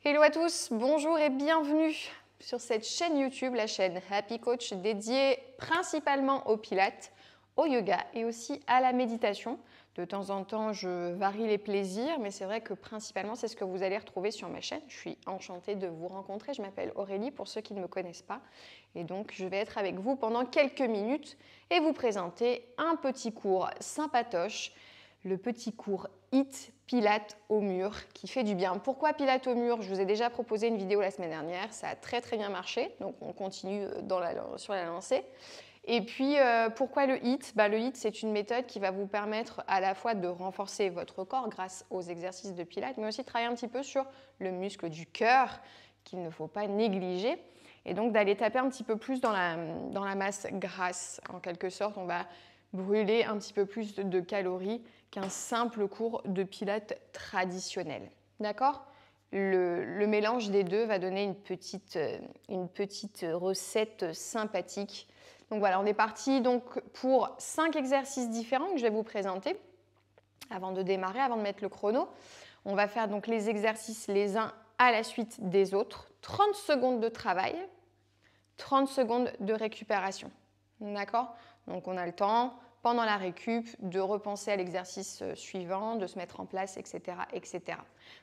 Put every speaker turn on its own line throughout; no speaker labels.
Hello à tous, bonjour et bienvenue sur cette chaîne YouTube, la chaîne Happy Coach, dédiée principalement au pilates, au yoga et aussi à la méditation. De temps en temps, je varie les plaisirs, mais c'est vrai que principalement, c'est ce que vous allez retrouver sur ma chaîne. Je suis enchantée de vous rencontrer. Je m'appelle Aurélie, pour ceux qui ne me connaissent pas. Et donc, je vais être avec vous pendant quelques minutes et vous présenter un petit cours sympatoche, le petit cours HIIT Pilates au mur qui fait du bien. Pourquoi Pilates au mur? Je vous ai déjà proposé une vidéo la semaine dernière. Ça a très bien marché, donc on continue sur la lancée. Et puis, pourquoi le HIIT? Le HIIT, c'est une méthode qui va vous permettre à la fois de renforcer votre corps grâce aux exercices de pilates, mais aussi de travailler un petit peu sur le muscle du cœur qu'il ne faut pas négliger. Et donc, d'aller taper un petit peu plus dans la masse grasse. En quelque sorte, on va brûler un petit peu plus de calories qu'un simple cours de pilates traditionnel. D'accord? Le mélange des deux va donner une petite recette sympathique. Donc voilà, on est parti donc pour 5 exercices différents que je vais vous présenter. Avant de démarrer, avant de mettre le chrono, on va faire donc les exercices les uns à la suite des autres. 30 secondes de travail, 30 secondes de récupération. D'accord? Donc on a le temps, pendant la récup, de repenser à l'exercice suivant, de se mettre en place, etc., etc.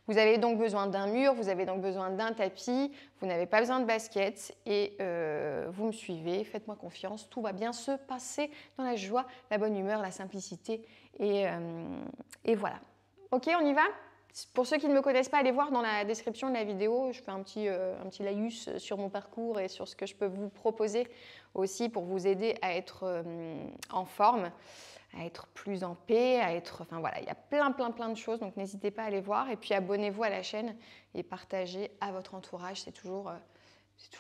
Vous avez donc besoin d'un mur, vous avez donc besoin d'un tapis, vous n'avez pas besoin de basket et vous me suivez, faites-moi confiance, tout va bien se passer dans la joie, la bonne humeur, la simplicité et voilà. Ok, on y va? Pour ceux qui ne me connaissent pas, allez voir dans la description de la vidéo, je fais un petit laïus sur mon parcours et sur ce que je peux vous proposer aussi pour vous aider à être en forme, à être plus en paix, enfin voilà, il y a plein de choses, donc n'hésitez pas à aller voir. Et puis abonnez-vous à la chaîne et partagez à votre entourage, c'est toujours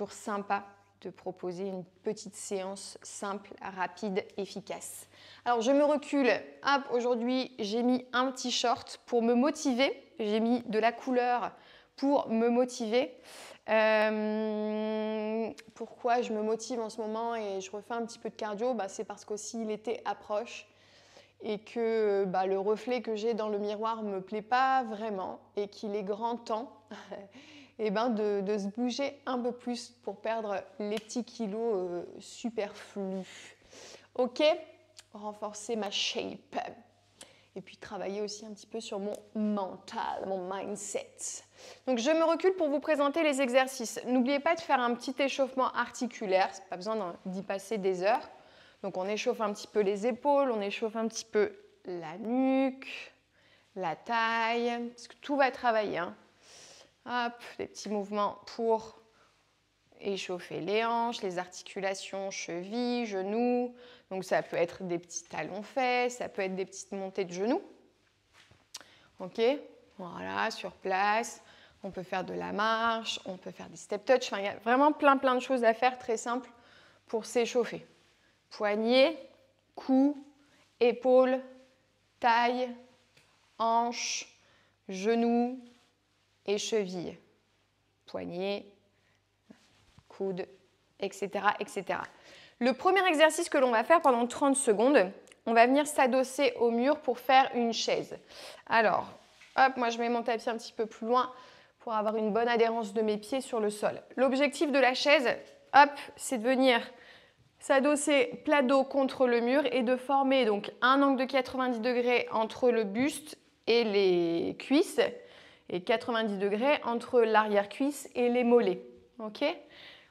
sympa de proposer une petite séance simple, rapide, efficace. Alors je me recule, hop, aujourd'hui j'ai mis un petit short pour me motiver, j'ai mis de la couleur pour me motiver. Pourquoi je me motive en ce moment et je refais un petit peu de cardio? C'est parce qu'aussi l'été approche et que le reflet que j'ai dans le miroir ne me plaît pas vraiment et qu'il est grand temps de se bouger un peu plus pour perdre les petits kilos superflus. Ok? Renforcer ma shape. Et puis travailler aussi un petit peu sur mon mental, mon mindset. Donc je me recule pour vous présenter les exercices. N'oubliez pas de faire un petit échauffement articulaire, pas besoin d'y passer des heures. Donc on échauffe un petit peu les épaules, on échauffe un petit peu la nuque, la taille, parce que tout va travailler. Hop, des petits mouvements pour échauffer les hanches, les articulations, chevilles, genoux. Donc ça peut être des petits talons-fesses, ça peut être des petites montées de genoux. Ok, voilà, sur place. On peut faire de la marche, on peut faire des step touch. Enfin, il y a vraiment plein de choses à faire très simples pour s'échauffer. Poignets, cou, épaules, taille, hanches, genoux et chevilles. Poignets, coudes, etc., etc. Le premier exercice que l'on va faire pendant 30 secondes, on va venir s'adosser au mur pour faire une chaise. Alors, hop, moi je mets mon tapis un petit peu plus loin pour avoir une bonne adhérence de mes pieds sur le sol. L'objectif de la chaise, hop, c'est de venir s'adosser plat dos contre le mur et de former donc un angle de 90 degrés entre le buste et les cuisses et 90 degrés entre l'arrière-cuisse et les mollets. Ok ?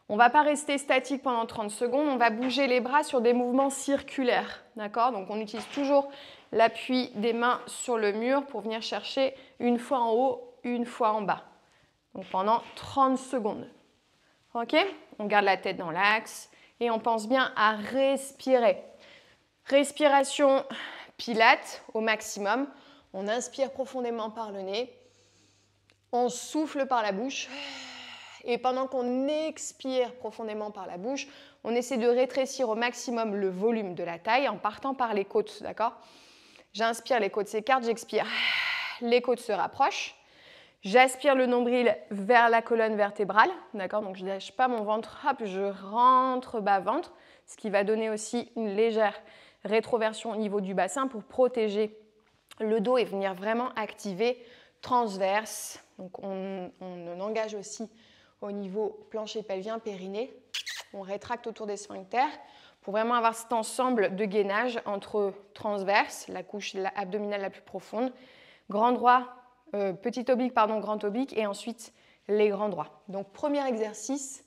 On ne va pas rester statique pendant 30 secondes, on va bouger les bras sur des mouvements circulaires. D'accord ? Donc on utilise toujours l'appui des mains sur le mur pour venir chercher une fois en haut, une fois en bas. Donc pendant 30 secondes. Ok ? On garde la tête dans l'axe et on pense bien à respirer. Respiration pilates au maximum. On inspire profondément par le nez. On souffle par la bouche. Et pendant qu'on expire profondément par la bouche, on essaie de rétrécir au maximum le volume de la taille en partant par les côtes, d'accord? J'inspire, les côtes s'écartent, j'expire. Les côtes se rapprochent. J'aspire le nombril vers la colonne vertébrale, d'accord? Donc je ne lâche pas mon ventre, hop, je rentre bas-ventre, ce qui va donner aussi une légère rétroversion au niveau du bassin pour protéger le dos et venir vraiment activer transverse. Donc on engage aussi au niveau plancher pelvien, périnée. On rétracte autour des sphincters pour vraiment avoir cet ensemble de gainage entre transverse, la couche abdominale la plus profonde, grand droit, petit oblique, pardon, grand oblique, et ensuite les grands droits. Donc premier exercice,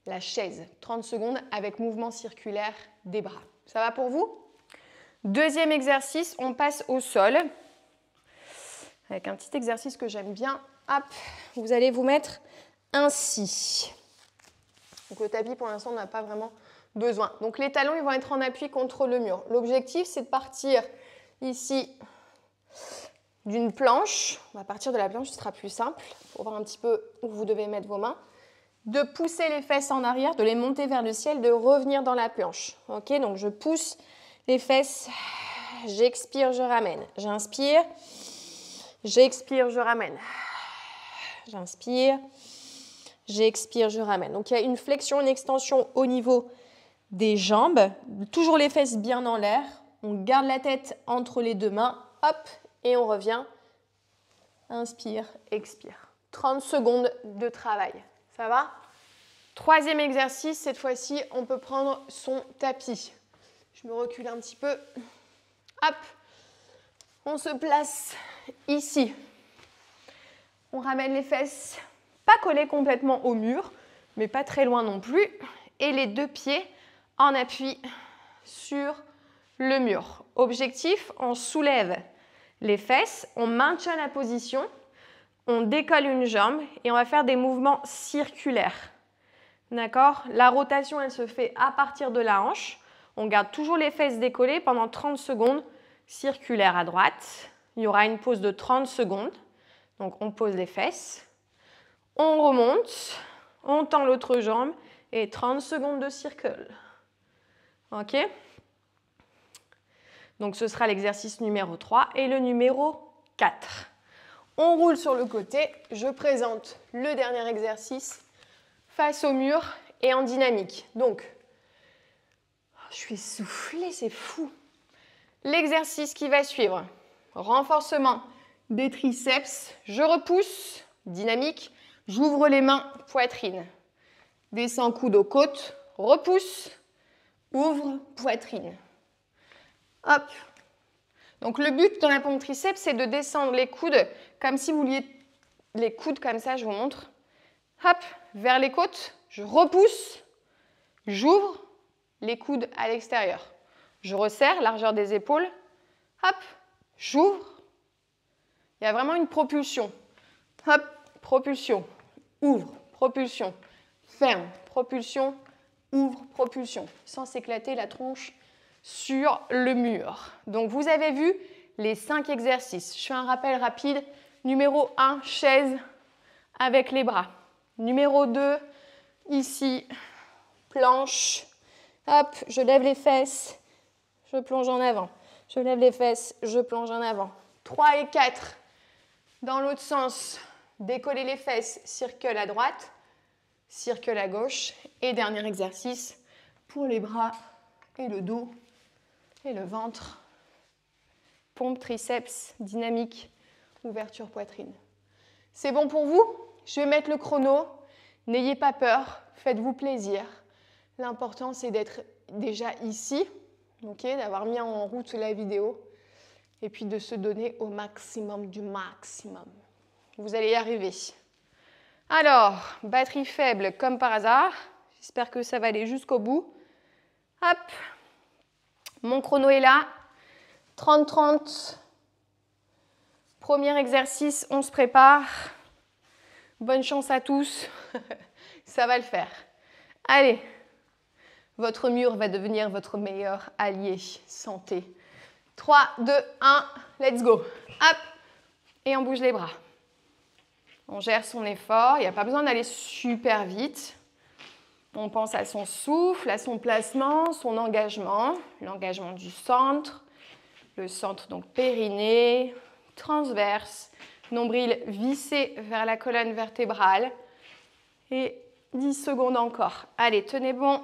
la chaise, 30 secondes avec mouvement circulaire des bras. Ça va pour vous? Deuxième exercice, on passe au sol avec un petit exercice que j'aime bien. Hop, vous allez vous mettre ainsi. Donc le tapis, pour l'instant, on n'a pas vraiment besoin. Donc les talons, ils vont être en appui contre le mur. L'objectif, c'est de partir ici d'une planche. On va partir de la planche, ce sera plus simple pour voir un petit peu où vous devez mettre vos mains. De pousser les fesses en arrière, de les monter vers le ciel, de revenir dans la planche. Ok, donc je pousse les fesses, j'expire, je ramène. J'inspire, j'expire, je ramène. J'inspire, j'expire, je ramène. Donc il y a une flexion, une extension au niveau des jambes. Toujours les fesses bien en l'air. On garde la tête entre les deux mains. Hop, et on revient. Inspire, expire. 30 secondes de travail. Ça va? Troisième exercice, cette fois-ci, on peut prendre son tapis. Je me recule un petit peu. Hop, on se place ici. On ramène les fesses, pas collées complètement au mur, mais pas très loin non plus. Et les deux pieds en appui sur le mur. Objectif, on soulève les fesses, on maintient la position, on décolle une jambe et on va faire des mouvements circulaires. D'accord? La rotation, elle se fait à partir de la hanche. On garde toujours les fesses décollées pendant 30 secondes, circulaire à droite. Il y aura une pause de 30 secondes. Donc, on pose les fesses, on remonte, on tend l'autre jambe et 30 secondes de circle. OK? Donc, ce sera l'exercice numéro 3 et le numéro 4. On roule sur le côté. Je présente le dernier exercice face au mur et en dynamique. Donc, je suis essoufflée, c'est fou. L'exercice qui va suivre, renforcement des triceps, je repousse, dynamique, j'ouvre les mains, poitrine. Descends coude aux côtes, repousse, ouvre, poitrine. Hop. Donc le but dans la pompe triceps, c'est de descendre les coudes comme si vous vouliez les coudes comme ça, je vous montre. Hop, vers les côtes, je repousse, j'ouvre les coudes à l'extérieur. Je resserre, largeur des épaules, hop, j'ouvre. Il y a vraiment une propulsion. Hop, propulsion, ouvre, propulsion, ferme, propulsion, ouvre, propulsion, sans s'éclater la tronche sur le mur. Donc vous avez vu les 5 exercices. Je fais un rappel rapide. Numéro 1, chaise avec les bras. Numéro 2, ici, planche. Hop, je lève les fesses, je plonge en avant. Je lève les fesses, je plonge en avant. 3 et 4, dans l'autre sens, décoller les fesses, circle à droite, circle à gauche. Et dernier exercice pour les bras et le dos et le ventre. Pompe, triceps, dynamique, ouverture poitrine. C'est bon pour vous? Je vais mettre le chrono. N'ayez pas peur, faites-vous plaisir. L'important, c'est d'être déjà ici, okay, d'avoir mis en route la vidéo et puis de se donner au maximum du maximum. Vous allez y arriver. Alors, batterie faible comme par hasard. J'espère que ça va aller jusqu'au bout. Hop, mon chrono est là. 30-30. Premier exercice, on se prépare. Bonne chance à tous. Ça va le faire. Allez, votre mur va devenir votre meilleur allié. Santé. 3, 2, 1, let's go. Hop, et on bouge les bras. On gère son effort. Il n'y a pas besoin d'aller super vite. On pense à son souffle, à son placement, son engagement. L'engagement du centre. Le centre, donc périnée, transverse, nombril vissé vers la colonne vertébrale. Et 10 secondes encore. Allez, tenez bon.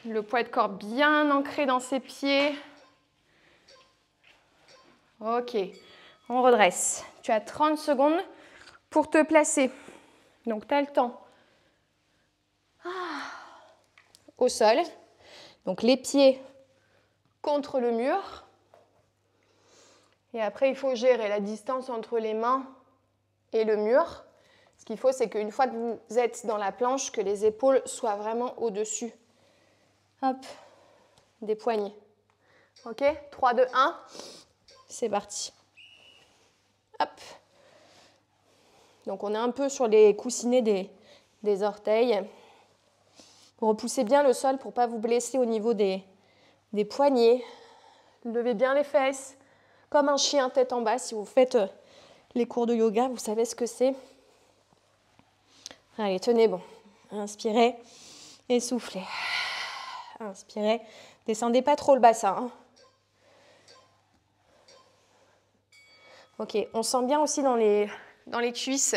Le poids de corps bien ancré dans ses pieds. Ok.
On redresse. Tu as 30 secondes pour te placer. Donc, tu as le temps. Au sol. Donc, les pieds contre le mur. Et après, il faut gérer la distance entre les mains et le mur. Ce qu'il faut, c'est qu'une fois que vous êtes dans la planche, que les épaules soient vraiment au-dessus. Hop, des poignets. Ok, 3, 2, 1, c'est parti. Hop. Donc on est un peu sur les coussinets des orteils. Repoussez bien le sol pour ne pas vous blesser au niveau des poignets. Levez bien les fesses, comme un chien tête en bas. Si vous faites les cours de yoga, vous savez ce que c'est. Allez, tenez bon. Inspirez et soufflez. Inspirez. Descendez pas trop le bassin. Hein. Ok, on sent bien aussi dans les cuisses.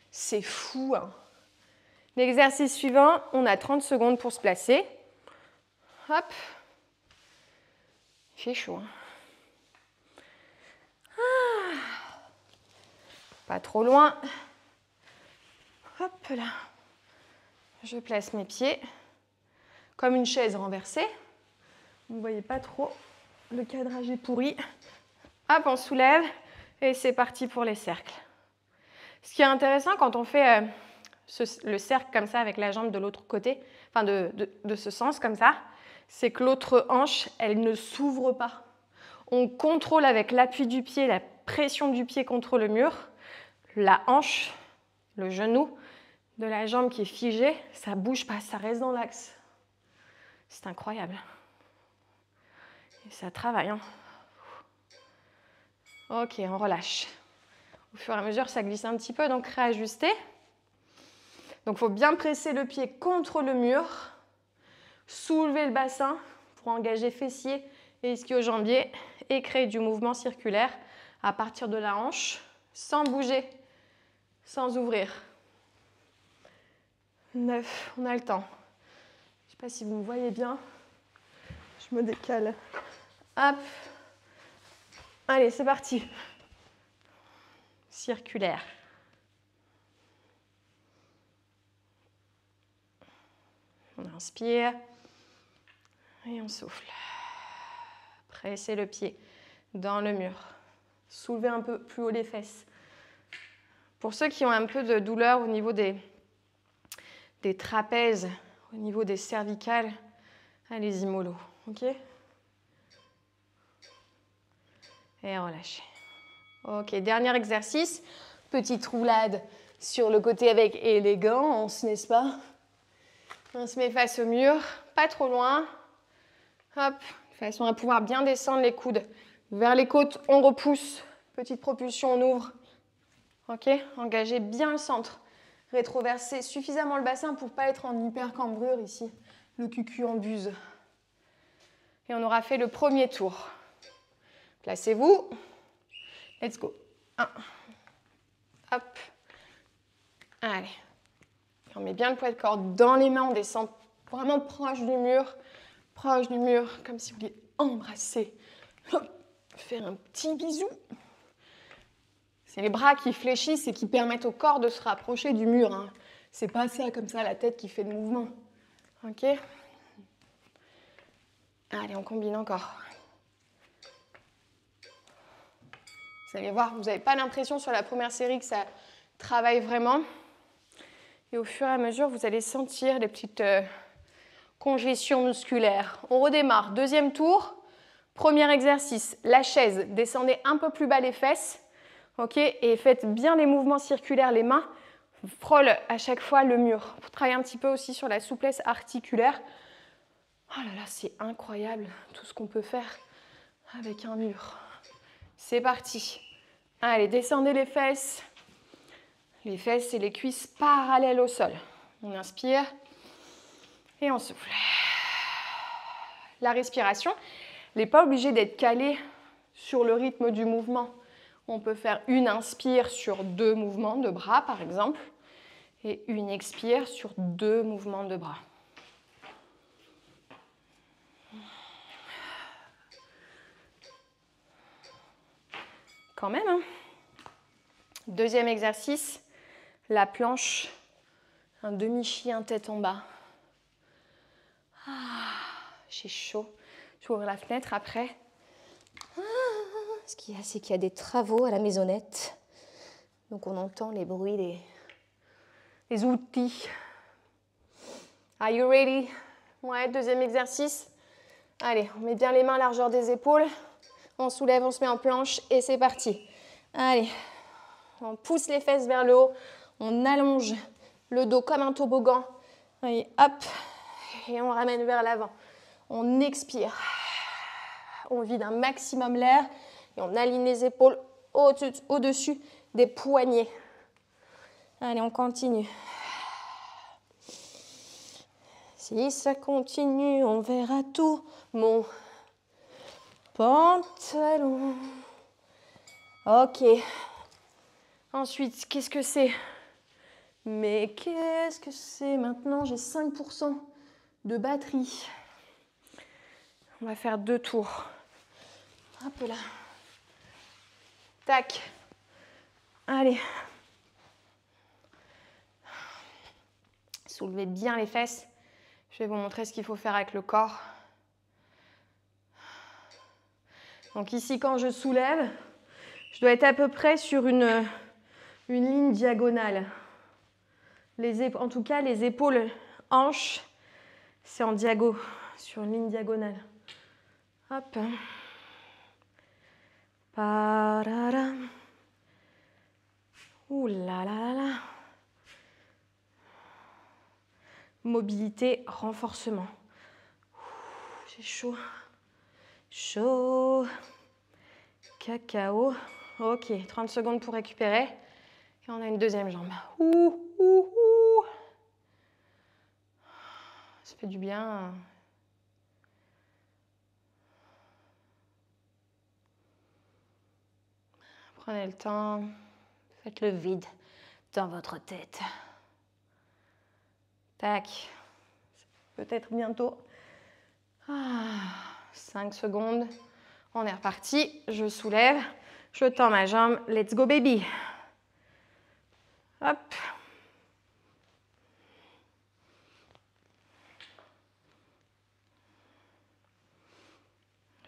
C'est fou. Hein. L'exercice suivant, on a 30 secondes pour se placer. Hop. Il fait chaud. Hein. Pas trop loin. Hop là. Je place mes pieds comme une chaise renversée. Vous ne voyez pas trop, le cadrage est pourri. Hop, on soulève et c'est parti pour les cercles. Ce qui est intéressant quand on fait le cercle comme ça avec la jambe de l'autre côté, enfin de ce sens comme ça, c'est que l'autre hanche, elle ne s'ouvre pas. On contrôle avec l'appui du pied, la pression du pied contre le mur, la hanche, le genou de la jambe qui est figée, ça ne bouge pas, ça reste dans l'axe. C'est incroyable. Et ça travaille. Hein. Ok, on relâche. Au fur et à mesure, ça glisse un petit peu, donc réajuster. Donc, il faut bien presser le pied contre le mur, soulever le bassin pour engager fessier et ischio-jambier et créer du mouvement circulaire à partir de la hanche, sans bouger, sans ouvrir. 9, on a le temps. Je ne sais pas si vous me voyez bien. Je me décale. Hop. Allez, c'est parti. Circulaire. On inspire et on souffle. Pressez le pied dans le mur. Soulevez un peu plus haut les fesses. Pour ceux qui ont un peu de douleur au niveau des trapèzes, au niveau des cervicales, allez-y mollo, ok? Et relâchez. Ok, dernier exercice. Petite roulade sur le côté avec élégance, n'est-ce pas? On se met face au mur, pas trop loin. Hop, de façon à pouvoir bien descendre les coudes vers les côtes. On repousse. Petite propulsion, on ouvre. Ok, engagez bien le centre. Rétroversez suffisamment le bassin pour ne pas être en hyper-cambrure ici. Le cucu en buse. Et on aura fait le premier tour. Placez-vous. Let's go. 1. Hop. Allez. On met bien le poids de corps dans les mains. On descend vraiment proche du mur. Proche du mur, comme si vous vouliez embrasser. Hop. Faire un petit bisou. C'est les bras qui fléchissent et qui permettent au corps de se rapprocher du mur. Hein. C'est pas ça, comme ça, la tête qui fait le mouvement. Ok? Allez, on combine encore. Vous allez voir, vous n'avez pas l'impression sur la première série que ça travaille vraiment. Et au fur et à mesure, vous allez sentir les petites congestions musculaires. On redémarre. Deuxième tour. Premier exercice, la chaise. Descendez un peu plus bas les fesses. Okay, et faites bien les mouvements circulaires, les mains frôlent à chaque fois le mur. Pour travailler un petit peu aussi sur la souplesse articulaire. Oh là là, c'est incroyable tout ce qu'on peut faire avec un mur. C'est parti. Allez, descendez les fesses. Les fesses et les cuisses parallèles au sol. On inspire et on souffle. La respiration, elle n'est pas obligée d'être calée sur le rythme du mouvement. On peut faire une inspire sur 2 mouvements de bras, par exemple, et une expire sur 2 mouvements de bras. quand même, hein. Deuxième exercice, la planche, un demi-chien tête en bas. Ah, j'ai chaud. Je vais ouvrir la fenêtre après. Ce qu'il y a, c'est qu'il y a des travaux à la maisonnette. Donc on entend les bruits des outils. Are you ready? Ouais, deuxième exercice. Allez, on met bien les mains à la largeur des épaules. On soulève, on se met en planche et c'est parti. Allez, on pousse les fesses vers le haut. On allonge le dos comme un toboggan. Allez, hop. Et on ramène vers l'avant. On expire. On vide un maximum l'air. Et on aligne les épaules au-dessus des poignets. Allez, on continue. Si ça continue, on verra tout mon pantalon. Ok. Ensuite, qu'est-ce que c'est? Mais qu'est-ce que c'est maintenant? J'ai 5% de batterie. On va faire 2 tours. Hop là. Tac. Allez. Soulevez bien les fesses. Je vais vous montrer ce qu'il faut faire avec le corps. Donc ici, quand je soulève, je dois être à peu près sur une ligne diagonale. En tout cas, les épaules, hanches, c'est en diago, sur une ligne diagonale. Hop. Pararam. Ouh là là là là. Mobilité, renforcement. J'ai chaud. Chaud. Cacao. Ok, 30 secondes pour récupérer. Et on a une deuxième jambe. Ouh, ouh, ouh. Ça fait du bien. Prenez le temps. Faites le vide dans votre tête. Tac. Peut-être bientôt. 5 secondes. On est reparti. Je soulève. Je tends ma jambe. Let's go, baby. Hop.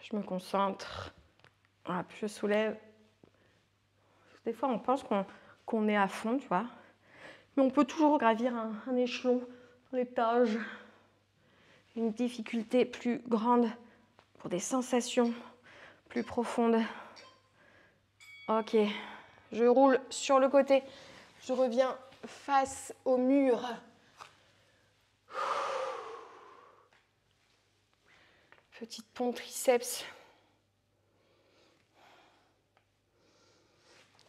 Je me concentre. Hop, je soulève. Des fois, on pense qu'on est à fond, tu vois. Mais on peut toujours gravir un échelon, un étage. Une difficulté plus grande pour des sensations plus profondes. Ok, je roule sur le côté. Je reviens face au mur. Petite pompe triceps.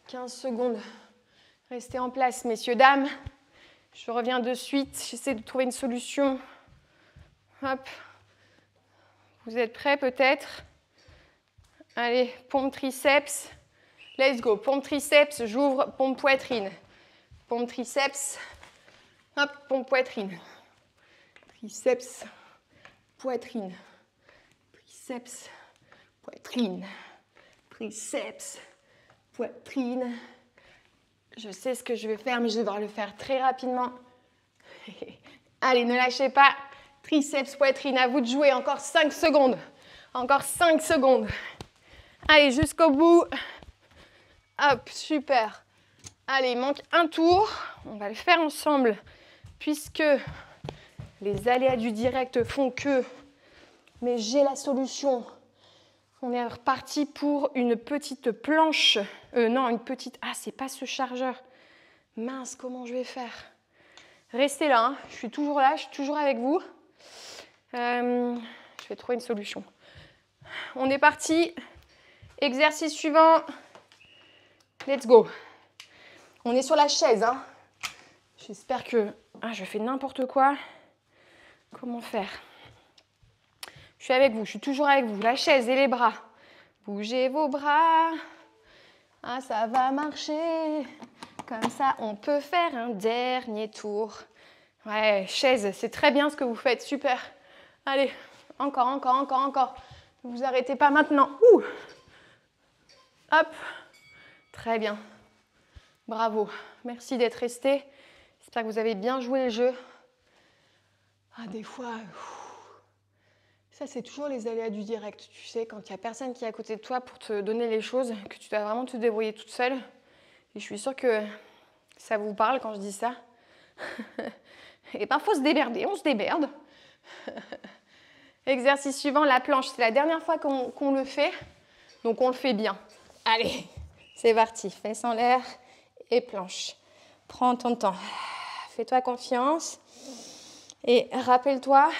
15 secondes. Restez en place, messieurs, dames. Je reviens de suite. J'essaie de trouver une solution. Hop. Vous êtes prêts peut-être? Allez, pompe triceps. Let's go. Pompe triceps, j'ouvre, pompe poitrine. Pompe triceps. Hop, pompe poitrine. Triceps, poitrine. Triceps, poitrine. Triceps, poitrine. Je sais ce que je vais faire, mais je vais devoir le faire très rapidement. Allez, ne lâchez pas. Triceps, poitrine, à vous de jouer. Encore 5 secondes. Encore 5 secondes. Allez, jusqu'au bout. Hop, super. Allez, il manque un tour. On va le faire ensemble. Puisque les aléas du direct font que... Mais j'ai la solution. On est reparti pour une petite planche. Non, une petite... Ah, c'est pas ce chargeur. Mince, comment je vais faire? Restez là, hein. Je suis toujours là, je suis toujours avec vous. Je vais trouver une solution. On est parti. Exercice suivant. Let's go. On est sur la chaise, hein. J'espère que... Ah, je fais n'importe quoi. Comment faire? Je suis avec vous, je suis toujours avec vous. La chaise et les bras. Bougez vos bras. Ah, ça va marcher. Comme ça, on peut faire un dernier tour. Ouais, chaise, c'est très bien ce que vous faites. Super. Allez, encore, encore, encore, encore. Ne vous arrêtez pas maintenant. Ouh. Hop. Très bien. Bravo. Merci d'être resté. J'espère que vous avez bien joué le jeu.
Ah, des fois, ça c'est toujours les aléas du direct. Tu sais, quand il n'y a personne qui est à côté de toi pour te donner les choses, que tu dois vraiment te débrouiller toute seule. Et je suis sûre que ça vous parle quand je dis ça. Et parfois, se démerder, on se déberde. Exercice suivant, la planche. C'est la dernière fois qu'on le fait, donc on le fait bien. Allez, c'est parti. Fesses en l'air et planche. Prends ton temps. Fais-toi confiance. Et rappelle-toi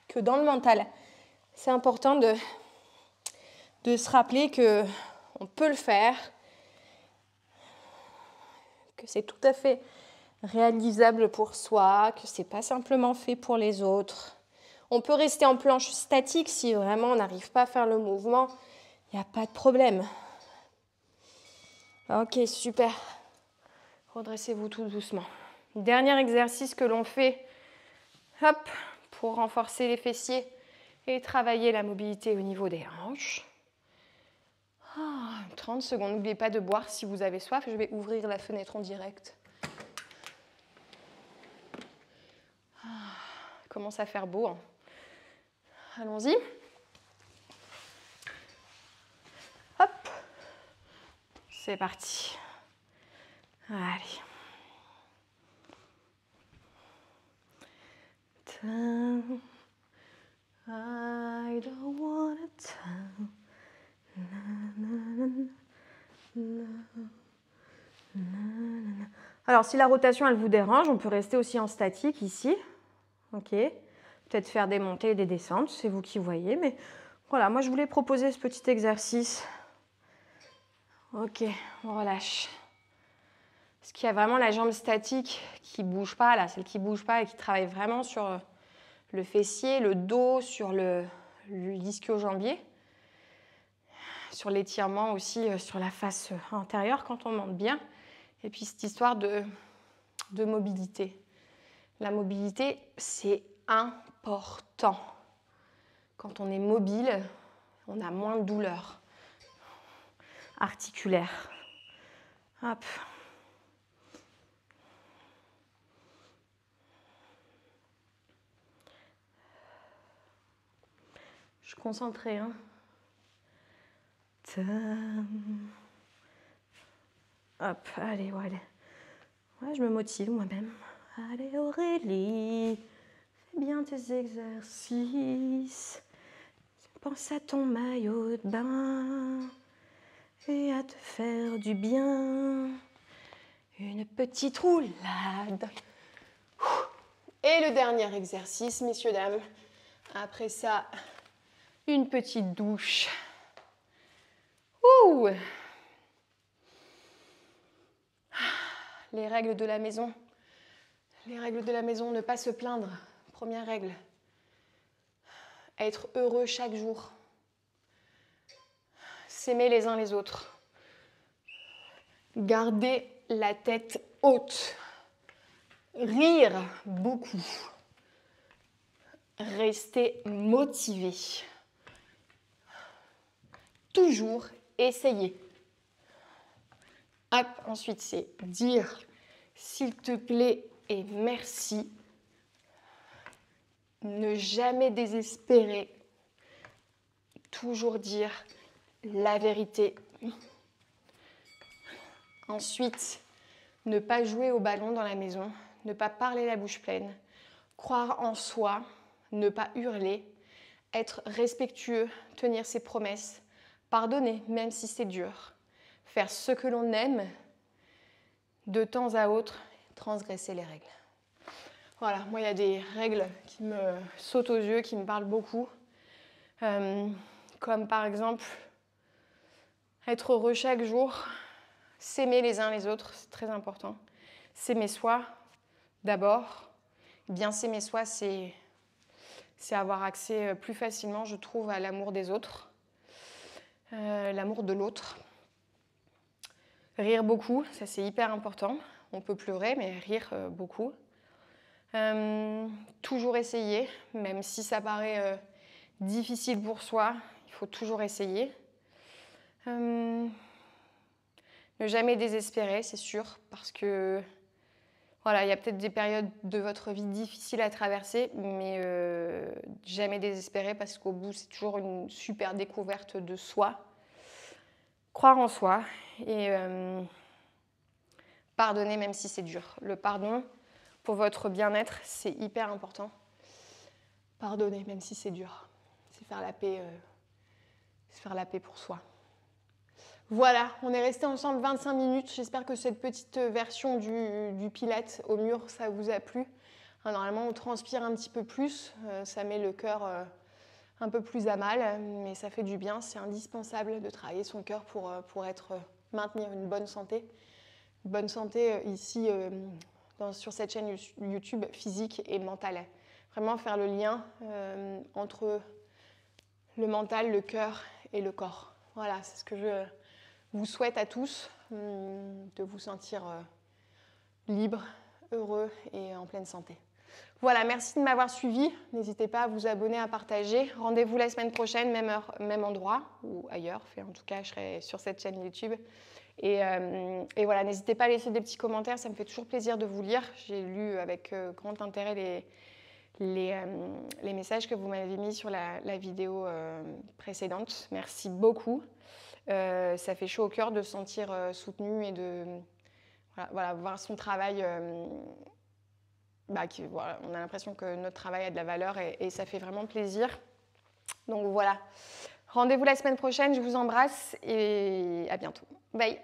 que dans le mental, c'est important de se rappeler qu'on peut le faire, que c'est tout à fait réalisable pour soi, que ce n'est pas simplement fait pour les autres. On peut rester en planche statique si vraiment on n'arrive pas à faire le mouvement. Il n'y a pas de problème. Ok, super. Redressez-vous tout doucement. Dernier exercice que l'on fait, hop, pour renforcer les fessiers et travailler la mobilité au niveau des hanches. 30 secondes. N'oubliez pas de boire si vous avez soif. Je vais ouvrir la fenêtre en direct. Commence à faire beau. Hein. Allons-y. Hop. C'est parti. Allez. I don't wanna tell. Alors, si la rotation, elle vous dérange, on peut rester aussi en statique ici. Ok. Peut-être faire des montées et des descentes, c'est vous qui voyez. Mais voilà, moi, je voulais proposer ce petit exercice. Ok, on relâche. Parce qu'il y a vraiment la jambe statique qui ne bouge pas, là, celle qui ne bouge pas et qui travaille vraiment sur le fessier, le dos, sur l'ischio-jambier, sur l'étirement aussi, sur la face antérieure quand on monte bien. Et puis cette histoire de mobilité. La mobilité, c'est important. Quand on est mobile, on a moins de douleur articulaire. Hop. Je suis concentrée. Hein. Hop, allez, ouais. Ouais, je me motive moi-même. Allez Aurélie, fais bien tes exercices. Pense à ton maillot de bain et à te faire du bien. Une petite roulade. Et le dernier exercice, messieurs, dames. Après ça, une petite douche. Ouh! Les règles de la maison. Les règles de la maison, ne pas se plaindre. Première règle. Être heureux chaque jour. S'aimer les uns les autres. Garder la tête haute. Rire beaucoup. Rester motivé. Toujours essayer. Hop, ensuite c'est dire s'il te plaît et merci. Ne jamais désespérer. Toujours dire la vérité. Ensuite, ne pas jouer au ballon dans la maison, ne pas parler la bouche pleine, croire en soi, ne pas hurler, être respectueux, tenir ses promesses, pardonner même si c'est dur, faire ce que l'on aime, de temps à autre, transgresser les règles. Voilà, moi il y a des règles qui me sautent aux yeux, qui me parlent beaucoup, comme par exemple être heureux chaque jour, s'aimer les uns les autres, c'est très important. S'aimer soi d'abord. Bien s'aimer soi, c'est avoir accès plus facilement, je trouve, à l'amour des autres, l'amour de l'autre. Rire beaucoup, ça c'est hyper important. On peut pleurer, mais rire beaucoup. Toujours essayer, même si ça paraît difficile pour soi, il faut toujours essayer.
Ne jamais désespérer, c'est sûr, parce que voilà, il y a peut-être des périodes de votre vie difficiles à traverser, mais jamais désespérer parce qu'au bout, c'est toujours une super découverte de soi. Croire en soi et pardonner même si c'est dur. Le pardon, pour votre bien-être, c'est hyper important. Pardonner même si c'est dur. C'est faire la paix pour soi. Voilà, on est resté ensemble 25 minutes. J'espère que cette petite version du Pilates au mur, ça vous a plu. Normalement, on transpire un petit peu plus. Ça met le cœur un peu plus à mal, mais ça fait du bien. C'est indispensable de travailler son cœur pour maintenir une bonne santé. Une bonne santé ici, sur cette chaîne YouTube, physique et mentale. Vraiment faire le lien entre le mental, le cœur et le corps. Voilà, c'est ce que je vous souhaite à tous, de vous sentir libre, heureux et en pleine santé. Voilà, merci de m'avoir suivi. N'hésitez pas à vous abonner, à partager. Rendez-vous la semaine prochaine, même heure, même endroit, ou ailleurs. En tout cas, je serai sur cette chaîne YouTube. Et voilà, n'hésitez pas à laisser des petits commentaires, ça me fait toujours plaisir de vous lire. J'ai lu avec grand intérêt les messages que vous m'avez mis sur la vidéo précédente. Merci beaucoup. Ça fait chaud au cœur de se sentir soutenu et de voir son travail. Voilà, on a l'impression que notre travail a de la valeur et ça fait vraiment plaisir. Donc voilà, rendez-vous la semaine prochaine, je vous embrasse et à bientôt. Bye.